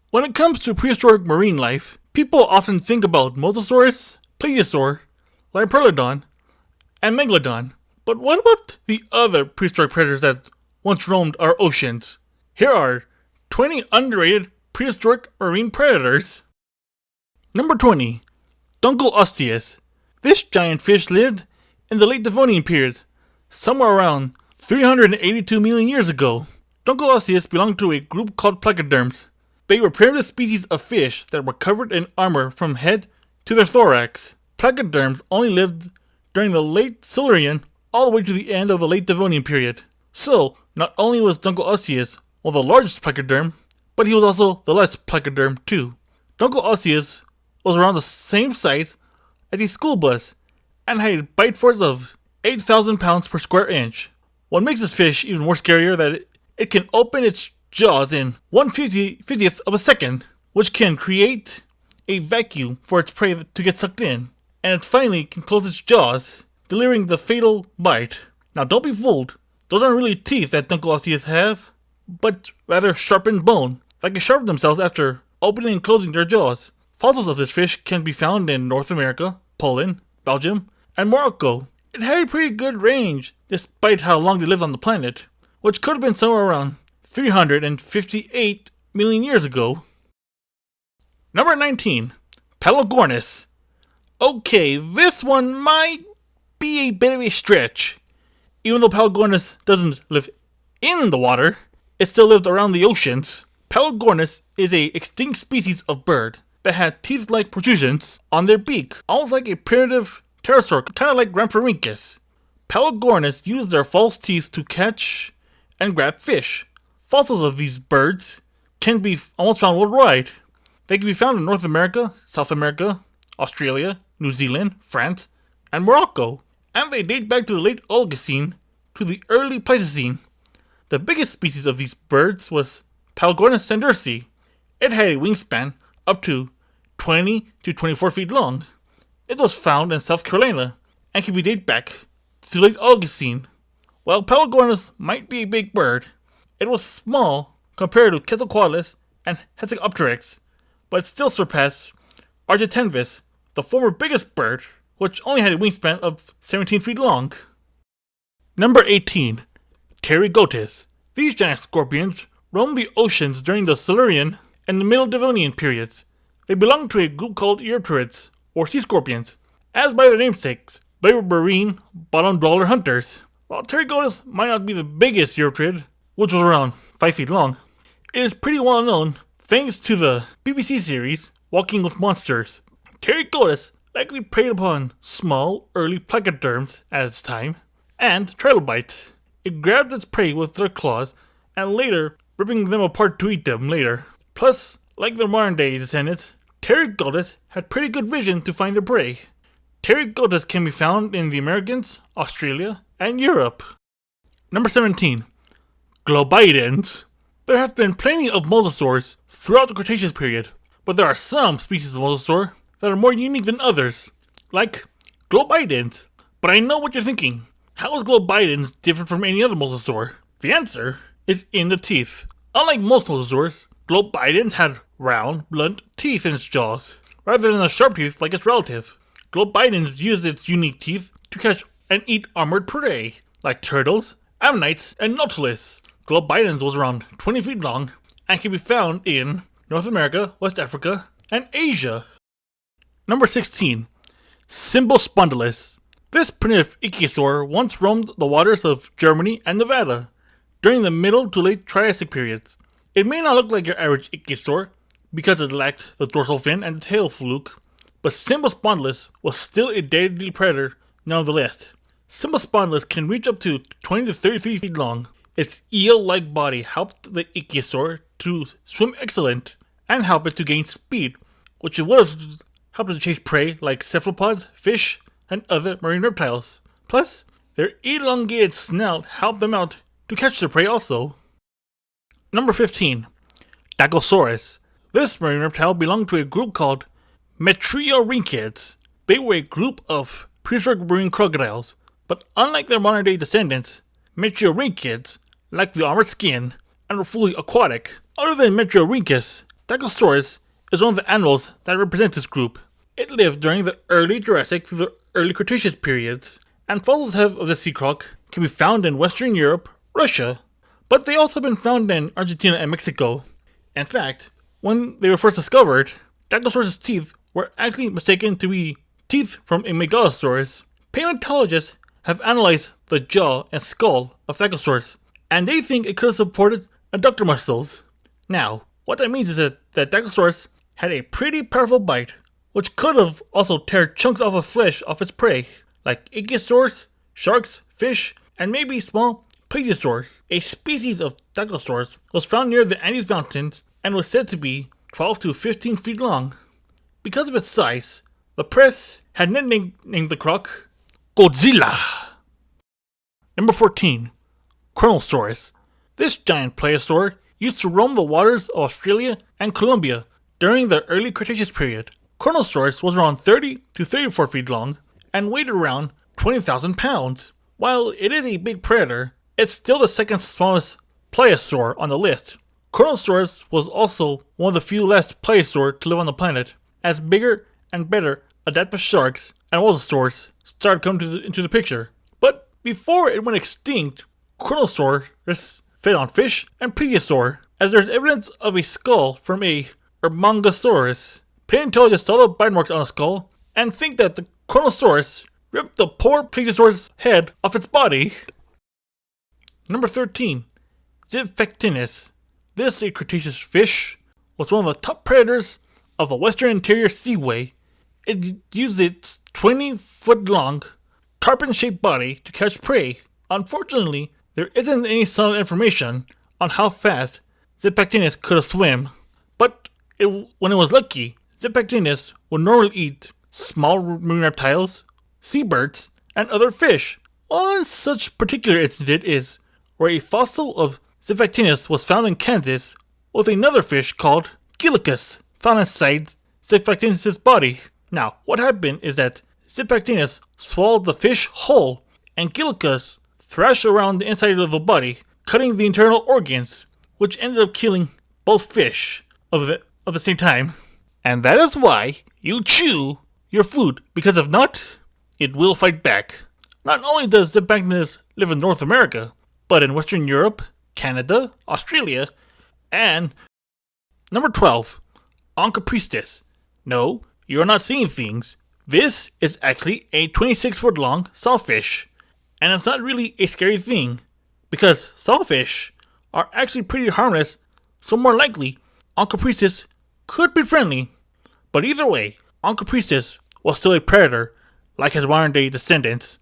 When it comes to prehistoric marine life, people often think about Mosasaurus, Plesiosaur, Liopleurodon, and Megalodon. But what about the other prehistoric predators that once roamed our oceans? Here are 20 underrated prehistoric marine predators. Number 20. Dunkelosseous. This giant fish lived in the late Devonian period, somewhere around 382 million years ago. Dunkelosseous belonged to a group called placoderms. They were primitive species of fish that were covered in armor from head to their thorax. Placoderms only lived during the late Silurian all the way to the end of the late Devonian period. So, not only was Dunkelosseous one of the largest placoderm, but he was also the last placoderm too. Dunkelosseous was around the same size as a school bus and had a bite force of 8,000 pounds per square inch. What makes this fish even more scarier that it can open its jaws in 1/50th of a second, which can create a vacuum for its prey to get sucked in, and it finally can close its jaws, delivering the fatal bite. Now don't be fooled, those aren't really teeth that Dunkelosseous have, but rather sharpened bone, that can sharpen themselves after opening and closing their jaws. Fossils of this fish can be found in North America, Poland, Belgium, and Morocco. It had a pretty good range, despite how long they lived on the planet, which could have been somewhere around 358 million years ago. Number 19. Pelagicus. Okay, this one might be a bit of a stretch. Even though Pelagicus doesn't live in the water, it still lived around the oceans. Pelagicus is a extinct species of bird that had teeth-like protrusions on their beak, almost like a primitive pterosaur, kind of like Rhamphorhynchus. Pelagicus used their false teeth to catch and grab fish. Fossils of these birds can be almost found worldwide. They can be found in North America, South America, Australia, New Zealand, France, and Morocco. And they date back to the late Oligocene to the early Pleistocene. The biggest species of these birds was Pelagicus sandersi. It had a wingspan up to 20 to 24 feet long. It was found in South Carolina and can be dated back to late Oligocene. While Pelagicus might be a big bird, it was small compared to Quetzalcoatlus and Helicoprion, but it still surpassed Argentinovis, the former biggest bird, which only had a wingspan of 17 feet long. Number 18. Pterygotus. These giant scorpions roamed the oceans during the Silurian and the Middle Devonian periods. They belonged to a group called Eurypterids, or sea scorpions. As by their namesakes, they were marine, bottom-dweller hunters. While Pterygotus might not be the biggest Eurypterid, which was around 5 feet long, it is pretty well known thanks to the BBC series Walking with Monsters. Pterygotus likely preyed upon small, early placoderms at its time, and trilobites. It grabbed its prey with their claws, and later ripping them apart to eat them later. Plus, like their modern-day descendants, Pterygotus had pretty good vision to find their prey. Pterygotus can be found in the Americas, Australia, and Europe. Number 17. Globidens. There have been plenty of mosasaurs throughout the Cretaceous period, but there are some species of mosasaur that are more unique than others, like Globidens. But I know what you're thinking. How is Globidens different from any other mosasaur? The answer is in the teeth. Unlike most mosasaurs, Globidens had round, blunt teeth in its jaws, rather than the sharp teeth like its relative. Globidens used its unique teeth to catch and eat armored prey, like turtles, ammonites, and nautilus. Globidens was around 20 feet long and can be found in North America, West Africa, and Asia. Number 16. Spondylus. This primitive ichthyosaur once roamed the waters of Germany and Nevada during the Middle to Late Triassic periods. It may not look like your average ichthyosaur because it lacked the dorsal fin and the tail fluke, but Spondylus was still a deadly predator nonetheless. Spondylus can reach up to 20 to 30 feet long. Its eel-like body helped the ichthyosaur to swim excellent and help it to gain speed, which it would have helped it to chase prey like cephalopods, fish, and other marine reptiles. Plus, their elongated snout helped them out to catch their prey also. Number 15. Dunkelosseous. This marine reptile belonged to a group called Metriorhynchids. They were a group of prehistoric marine crocodiles, but unlike their modern-day descendants, Metriorhynchids lacked the armored skin and were fully aquatic. Other than Metriorhynchus, Dunkelosseous is one of the animals that represents this group. It lived during the early Jurassic through the early Cretaceous periods, and fossils of the sea croc can be found in Western Europe, Russia, but they also have been found in Argentina and Mexico. In fact, when they were first discovered, Dunkelosseous' teeth were actually mistaken to be teeth from a Megalosaurus. Paleontologists have analyzed the jaw and skull of Dunkelosseous, and they think it could have supported adductor muscles. Now, what that means is that Dunkelosseous had a pretty powerful bite, which could have also teared chunks off of flesh off its prey, like ichthyosaurs, sharks, fish, and maybe small plesiosaurs. A species of Dunkelosseous was found near the Andes Mountains and was said to be 12 to 15 feet long. Because of its size, the press had nicknamed the croc Godzilla. Number 14. Kronosaurus. This giant plesiosaur used to roam the waters of Australia and Colombia during the early Cretaceous period. Kronosaurus was around 30 to 34 feet long and weighed around 20,000 pounds. While it is a big predator, it's still the second smallest plesiosaur on the list. Kronosaurus was also one of the few last plesiosaurs to live on the planet, as bigger and better adaptive sharks and mosasaurs started coming into the picture. But before it went extinct, Kronosaurus fed on fish and plesiosaur, as there's evidence of a skull from a Ermangosaurus. Paleontologists saw the bite marks on the skull and think that the Kronosaurus ripped the poor plesiosaur's head off its body. Number 13. Cephalopod. This a Cretaceous fish was one of the top predators of the Western Interior Seaway. It used its 20-foot-long, tarpon-shaped body to catch prey. Unfortunately, there isn't any solid information on how fast Cephalopod could have swum, but when it was lucky, Cephalopod would normally eat small marine reptiles, seabirds, and other fish. One such particular incident is where a fossil of Cephalopod was found in Kansas with another fish called Pelagicus found inside Cephalopod's body. Now, what happened is that Cephalopod swallowed the fish whole, and Pelagicus thrashed around the inside of the body, cutting the internal organs, which ended up killing both fish of the same time. And that is why you chew your food, because if not, it will fight back. Not only does Cephalopod live in North America, but in Western Europe, Canada, Australia, and number 12, Priestess. No, you're not seeing things. This is actually a 26-foot-long sawfish, and it's not really a scary thing, because sawfish are actually pretty harmless, so more likely, Priestess could be friendly. But either way, Priestess was still a predator, like his modern-day descendants.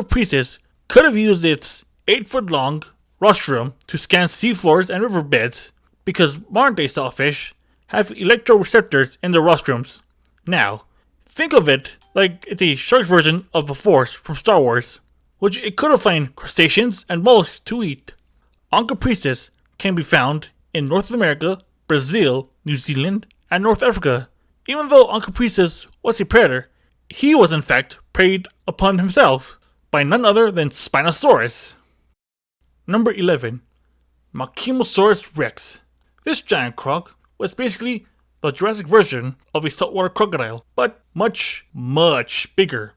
Priestess could have used its 8-foot-long rostrum to scan seafloors and riverbeds, because modern-day sawfish have electroreceptors in their rostrums. Now, think of it like it's a shark's version of the Force from Star Wars, which it could have found crustaceans and mollusks to eat. Priestess can be found in North America, Brazil, New Zealand, and North Africa. Even though Priestess was a predator, he was in fact preyed upon himself by none other than Spinosaurus. Number 11. McKimsaurus Rex. This giant croc was basically the Jurassic version of a saltwater crocodile, but much, much bigger.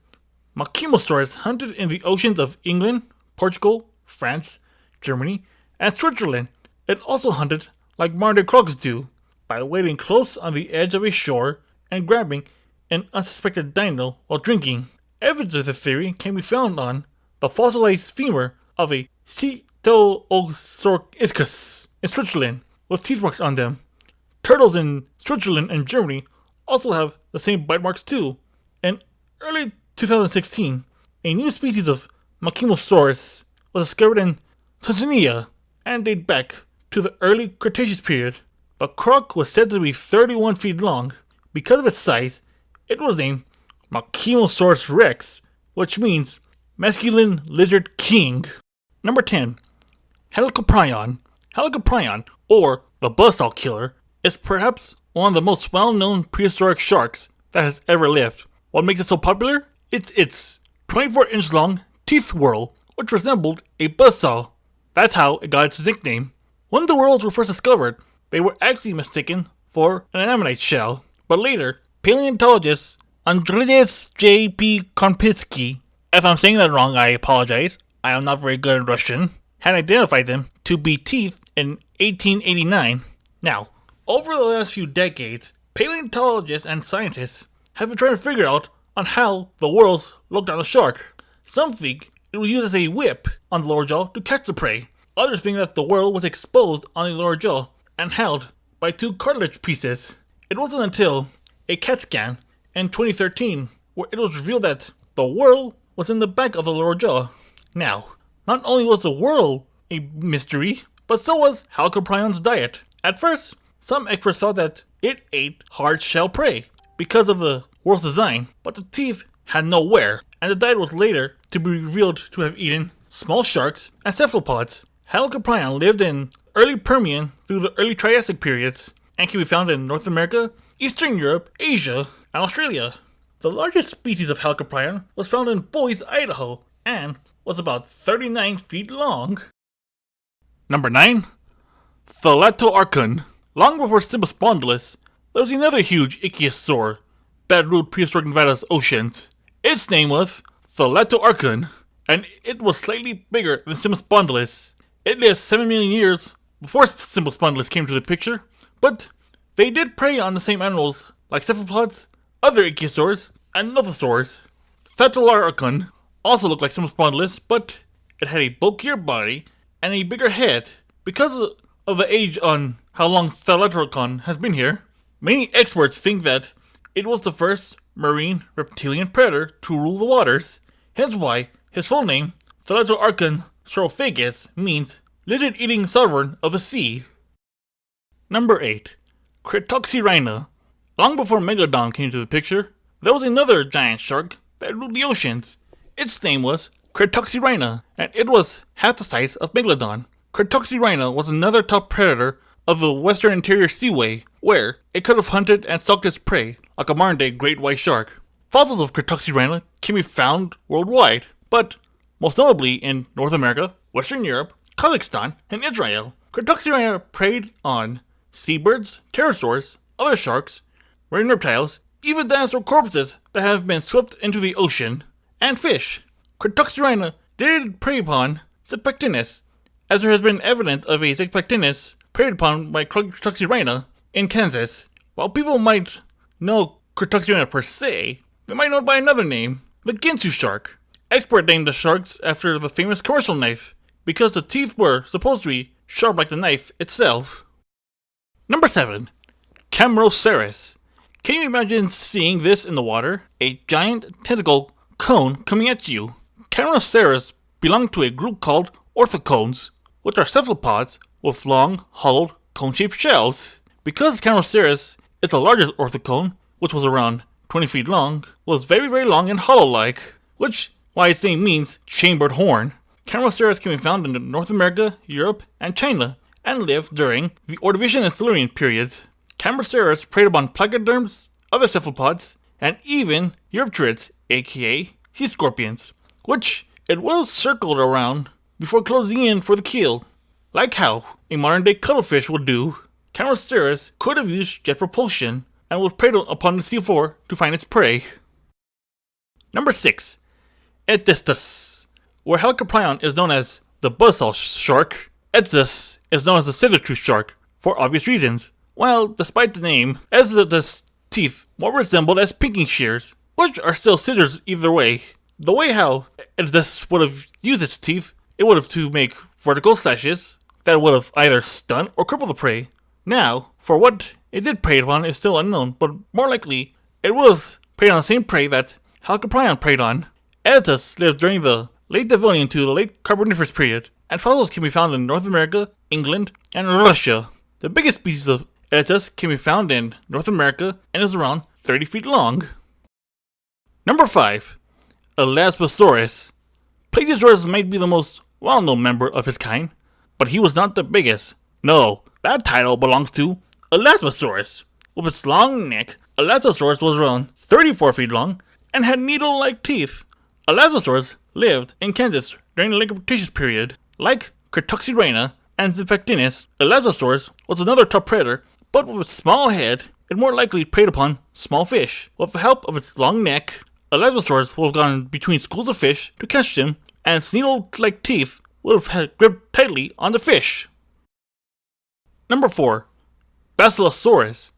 McKimsaurus hunted in the oceans of England, Portugal, France, Germany, and Switzerland. It also hunted like modern-day crocs do, by waiting close on the edge of a shore and grabbing an unsuspected dino while drinking. Evidence of this theory can be found on the fossilized femur of a Tylosaurus in Switzerland, with teeth marks on them. Turtles in Switzerland and Germany also have the same bite marks too. In early 2016, a new species of McKimsaurus was discovered in Tanzania and date back to the early Cretaceous period. The croc was said to be 31 feet long. Because of its size, it was named McKimsaurus Rex, which means masculine lizard king. Number 10. Helicoprion. Helicoprion, or the buzzsaw killer, is perhaps one of the most well-known prehistoric sharks that has ever lived. What makes it so popular? It's its 24-inch long teeth whorl, which resembled a buzzsaw. That's how it got its nickname. When the whorls were first discovered, they were actually mistaken for an ammonite shell. But later, paleontologist Andrzej J.P. Kropinski, if I'm saying that wrong, I apologize, I am not very good at Russian, had identified them to be teeth in 1889. Now, over the last few decades, paleontologists and scientists have been trying to figure out on how the whorls looked on a shark. Some think it was used as a whip on the lower jaw to catch the prey. Others think that the whorl was exposed on the lower jaw and held by two cartilage pieces. It wasn't until a CAT scan in 2013 where it was revealed that the whorl was in the back of the lower jaw. Now, not only was the whorl a mystery, but so was Helicoprion's diet. At first, some experts thought that it ate hard shell prey because of the whorl's design, but the teeth had no wear, and the diet was later to be revealed to have eaten small sharks and cephalopods. Helicoprion lived in early Permian through the early Triassic periods and can be found in North America, Eastern Europe, Asia, and Australia. The largest species of Helicoprion was found in Boise, Idaho, and was about 39 feet long. Number 9. Thalattoarchon. Long before spondylus, there was another huge ichthyosaur that ruled prehistoric Nevada's oceans. Its name was Thalattoarchon, and it was slightly bigger than spondylus. It lived 7 million years before spondylus came to the picture, but they did prey on the same animals like cephalopods, other ichthyosaurs, and nothosaurs. Thalattoarchon also looked like spondylus, but it had a bulkier body and a bigger head. Because of the age on how long Thalattoarchon has been here, many experts think that it was the first marine reptilian predator to rule the waters, hence why his full name, Thalattoarchon saurophagus, means lizard-eating sovereign of the sea. Number 8. Cryptic Sirena. Long before Megalodon came into the picture, there was another giant shark that ruled the oceans. Its name was Cryptic Sirena, and it was half the size of Megalodon. Cryptic Sirena was another top predator of the western interior seaway, where it could have hunted and stalked its prey like a modern-day great white shark. Fossils of Cryptic Sirena can be found worldwide, but most notably in North America, Western Europe, Kazakhstan, and Israel. Cryptic Sirena preyed on seabirds, pterosaurs, other sharks, marine reptiles, even dinosaur corpses that have been swept into the ocean, and fish. Cryptic Sirena did prey upon Zepactinus, as there has been evidence of a Zepactinus preyed upon by Cryptic Sirena in Kansas. While people might know Cryptic Sirena per se, they might know it by another name, the Ginsu shark. Experts named the sharks after the famous commercial knife, because the teeth were supposed to be sharp like the knife itself. Number 7. Kronosaurus. Can you imagine seeing this in the water? A giant tentacle cone coming at you. Kronosaurus belonged to a group called orthocones, which are cephalopods with long, hollowed, cone-shaped shells. Because Kronosaurus is the largest orthocone, which was around 20 feet long, was very, very long and hollow-like, which why its name means chambered horn. Kronosaurus can be found in North America, Europe, and China, and lived during the Ordovician and Silurian periods. Kronosaurus preyed upon placoderms, other cephalopods, and even Eurypterids, aka sea scorpions, which it was circled around before closing in for the kill. Like how a modern-day cuttlefish would do, Kronosaurus could have used jet propulsion and was preyed upon the seafloor to find its prey. Number 6. Etistus. Where Helicoprion is known as the buzzsaw shark, Etistus is known as the scissor-tooth shark, for obvious reasons. Well, despite the name, Etistus' teeth more resembled as pinking shears, which are still scissors either way. The way how Etistus would have used its teeth, it would have to make vertical slashes that would have either stunned or crippled the prey. Now, for what it did prey upon is still unknown, but more likely, it would have preyed on the same prey that Helicoprion preyed on. Etistus lived during the late Devonian to the late Carboniferous period, and fossils can be found in North America, England, and Russia. The biggest species of Etistus can be found in North America and is around 30 feet long. Number 5. Elasmosaurus. Plesiosaurus might be the most well-known member of his kind, but he was not the biggest. No, that title belongs to Elasmosaurus. With its long neck, Elasmosaurus was around 34 feet long and had needle-like teeth. Elasmosaurus lived in Kansas during the late Cretaceous period. Like Cryptic Sirena and Zepactinus, Elasmosaurus was another top predator, but with its small head, it more likely preyed upon small fish. With the help of its long neck, Elasmosaurus would have gone between schools of fish to catch them, and its needle-like teeth would have gripped tightly on the fish. Number 4. Basilosaurus.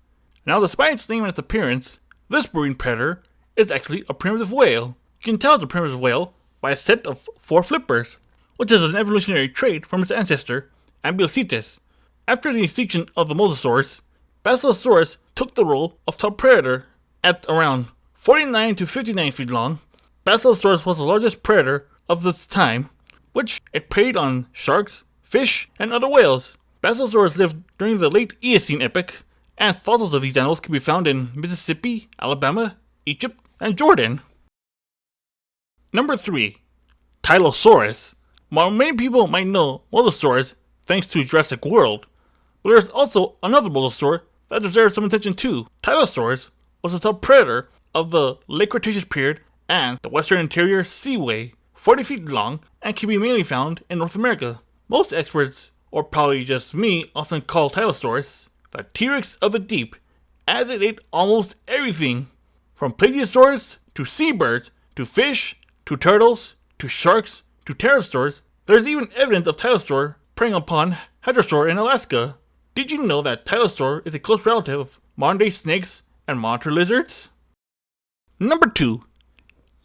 Now, despite its name and its appearance, this marine predator is actually a primitive whale. You can tell it's a primitive whale by a set of 4 flippers, which is an evolutionary trait from its ancestor, Ambulocetus. After the extinction of the Mosasaurus, Basilosaurus took the role of top predator. At around 49 to 59 feet long, Basilosaurus was the largest predator of this time, which it preyed on sharks, fish, and other whales. Basilosaurus lived during the late Eocene epoch, and fossils of these animals can be found in Mississippi, Alabama, Egypt, and Jordan. Number 3. Tylosaurus. While many people might know Mosasaurus thanks to Jurassic World, but there's also another mosasaur that deserves some attention too. Tylosaurus was the top predator of the late Cretaceous period and the Western Interior Seaway, 40 feet long, and can be mainly found in North America. Most experts, or probably just me, often call Tylosaurus the T-Rex of the deep, as it ate almost everything, from Plesiosaurus to seabirds to fish to turtles to sharks to pterosaurs. There's even evidence of Tylosaur preying upon hadrosaur in Alaska. Did you know that Tylosaur is a close relative of modern-day snakes and monitor lizards? Number 2.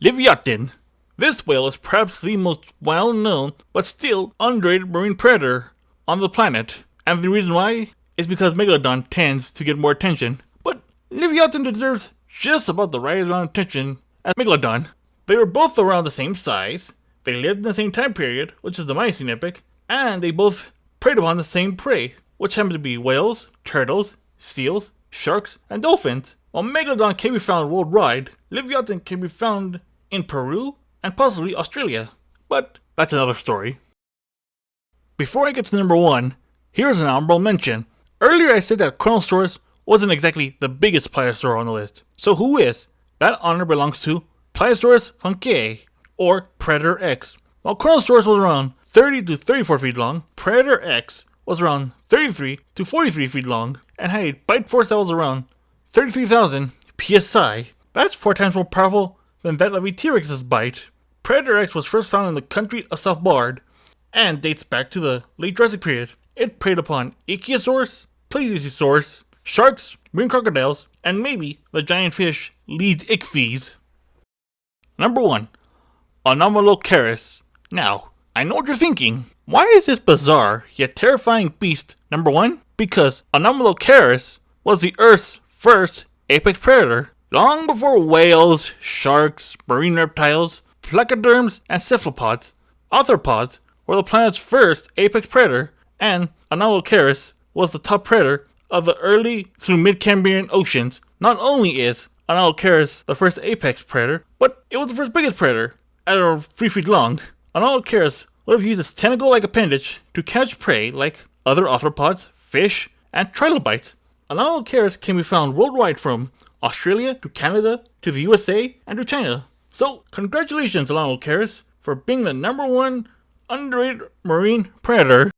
Leviathan. This whale is perhaps the most well-known but still underrated marine predator on the planet, and the reason why is because Megalodon tends to get more attention, but Leviathan deserves just about the right amount of attention as Megalodon. They were both around the same size, they lived in the same time period, which is the Miocene epoch, and they both preyed upon the same prey, which happened to be whales, turtles, seals, sharks, and dolphins. While Megalodon can be found worldwide, Leviathan can be found in Peru and possibly Australia, but that's another story. Before I get to number 1, here's an honorable mention. Earlier I said that Kronosaurus wasn't exactly the biggest pliosaur on the list. So who is? That honor belongs to Plesiosaurus funkei, or Predator X. While Kronosaurus was around 30 to 34 feet long, Predator X was around 33 to 43 feet long and had a bite force that was around 33,000 psi. That's 4 times more powerful than that of a T-Rex's bite. Predator X was first found in the country of Svalbard and dates back to the late Jurassic period. It preyed upon Ichthyosaurus, Plesiosaurus, sharks, marine crocodiles, and maybe the giant fish Leeds ichthys. Number 1. Anomalocaris. Now, I know what you're thinking. Why is this bizarre yet terrifying beast number 1? Because Anomalocaris was the Earth's first apex predator. Long before whales, sharks, marine reptiles, placoderms, and cephalopods, arthropods were the planet's first apex predator, and Anomalocaris was the top predator of the early through mid-Cambrian oceans. Not only is Anomalocaris the first apex predator, but it was the first biggest predator, at around 3 feet long. Anomalocaris would have used its tentacle-like appendage to catch prey like other arthropods, fish, and trilobites. Anomalocaris can be found worldwide from Australia to Canada to the USA and to China. So, congratulations Anomalocaris for being the number 1 underrated marine predator.